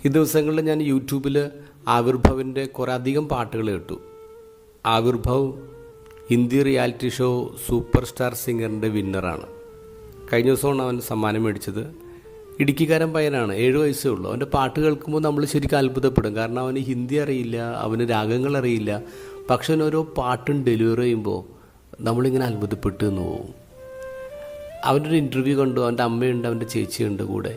ഈ ദിവസങ്ങളിൽ ഞാൻ യൂട്യൂബിൽ ആവിർഭവിൻ്റെ കുറേ അധികം പാട്ടുകൾ കേട്ടു. Avirbhav Hindi reality show super star സിംഗറിൻ്റെ വിന്നറാണ്. കഴിഞ്ഞ ദിവസമാണ് അവൻ സമ്മാനം മേടിച്ചത്. ഇടുക്കിക്കാരൻ പയ്യനാണ്, 7 വയസ്സേ ഉള്ളൂ. അവൻ്റെ പാട്ട് കേൾക്കുമ്പോൾ നമ്മൾ ശരിക്കും അത്ഭുതപ്പെടും. കാരണം അവന് ഹിന്ദി അറിയില്ല, അവന് രാഗങ്ങൾ അറിയില്ല. പക്ഷെ അവൻ ഓരോ പാട്ടും ഡെലിവറി ചെയ്യുമ്പോൾ നമ്മളിങ്ങനെ അത്ഭുതപ്പെട്ടു എന്ന് പോകും. അവൻ്റെ ഒരു ഇൻ്റർവ്യൂ കണ്ടു. അവൻ്റെ അമ്മയുണ്ട്, അവൻ്റെ ചേച്ചിയുണ്ട് കൂടെ.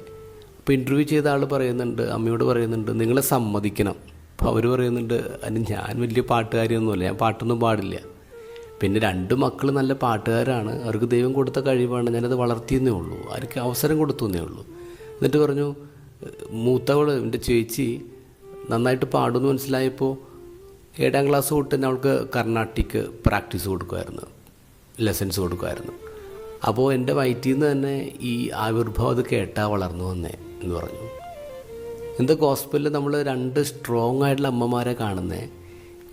അപ്പോൾ ഇൻ്റർവ്യൂ ചെയ്ത ആൾ പറയുന്നുണ്ട്, അമ്മയോട് പറയുന്നുണ്ട്, നിങ്ങളെ സമ്മതിക്കണം. അപ്പോൾ അവർ പറയുന്നുണ്ട്, അതിന് ഞാൻ വലിയ പാട്ടുകാരിയൊന്നുമല്ല, ഞാൻ പാട്ടൊന്നും പാടില്ല. പിന്നെ 2 മക്കൾ നല്ല പാട്ടുകാരാണ്, അവർക്ക് ദൈവം കൊടുത്ത കഴിവാണ്, ഞാനത് വളർത്തിയെന്നേ ഉള്ളൂ, അവർക്ക് അവസരം കൊടുത്തു എന്നേ ഉള്ളൂ. എന്നിട്ട് പറഞ്ഞു, മൂത്തവൾ എൻ്റെ ചേച്ചി നന്നായിട്ട് പാടുമെന്ന് മനസ്സിലായപ്പോൾ 7ാം ക്ലാസ് തൊട്ട് തന്നെ അവൾക്ക് കർണാട്ടിക് പ്രാക്ടീസ് കൊടുക്കുമായിരുന്നു, ലെസൺസ് കൊടുക്കുമായിരുന്നു. അപ്പോൾ എൻ്റെ വയറ്റിൽ നിന്ന് തന്നെ ഈ ആവിർഭവം അത് കേട്ടാ വളർന്നു വന്നേ എന്ന് പറഞ്ഞു. എന്താ ഗോസ്പലിൽ നമ്മൾ 2 സ്ട്രോങ് ആയിട്ടുള്ള അമ്മമാരെ കാണുന്നേ.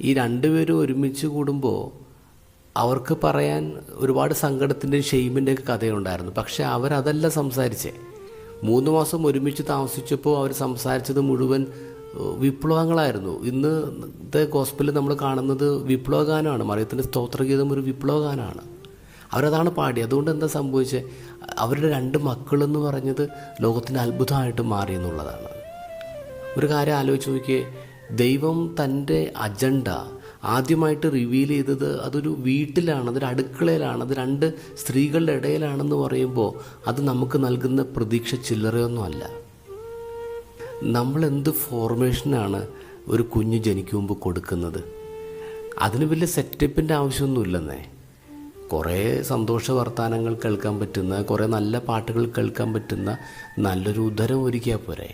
ഈ 2 പേരും ഒരുമിച്ച് കൂടുമ്പോൾ അവർക്ക് പറയാൻ ഒരുപാട് സങ്കടത്തിൻ്റെയും ഷെയിമിൻ്റെയൊക്കെ കഥയുണ്ടായിരുന്നു. പക്ഷേ അവരതല്ല സംസാരിച്ചേ. 3 മാസം ഒരുമിച്ച് താമസിച്ചപ്പോൾ അവർ സംസാരിച്ചത് മുഴുവൻ വിപ്ലവങ്ങളായിരുന്നു. ഇന്നത്തെ ഗോസ്പലിൽ നമ്മൾ കാണുന്നത് വിപ്ലവഗാനമാണ്. മറിയത്തിൻ്റെ സ്തോത്രഗീതം ഒരു വിപ്ലവഗാനമാണ്. അവരതാണ് പാടി. അതുകൊണ്ട് എന്താ സംഭവിച്ചത്? അവരുടെ 2 മക്കളെന്ന് പറഞ്ഞത് ലോകത്തിന് അത്ഭുതമായിട്ട് മാറി എന്നുള്ളതാണ്. ഒരു കാര്യം ആലോചിച്ച് നോക്കിയേ, ദൈവം തൻ്റെ അജണ്ട ആദ്യമായിട്ട് റിവീൽ ചെയ്തത് അതൊരു വീട്ടിലാണ്, അതൊരു അടുക്കളയിലാണ്, അത് 2 സ്ത്രീകളുടെ ഇടയിലാണെന്ന് പറയുമ്പോൾ അത് നമുക്ക് നൽകുന്ന പ്രതീക്ഷ ചില്ലറയൊന്നുമല്ല. നമ്മളെന്ത് ഫോർമേഷനാണ് ഒരു കുഞ്ഞ് ജനിക്കും മുമ്പ് കൊടുക്കുന്നത്? അതിന് വലിയ സെറ്റപ്പിൻ്റെ ആവശ്യമൊന്നുമില്ലെന്നേ. കുറേ സന്തോഷ വർത്തമാനങ്ങൾ കേൾക്കാൻ പറ്റുന്ന, കുറേ നല്ല പാട്ടുകൾ കേൾക്കാൻ പറ്റുന്ന നല്ലൊരു ഉദരം ഒരുക്കിയാൽ പോരെ.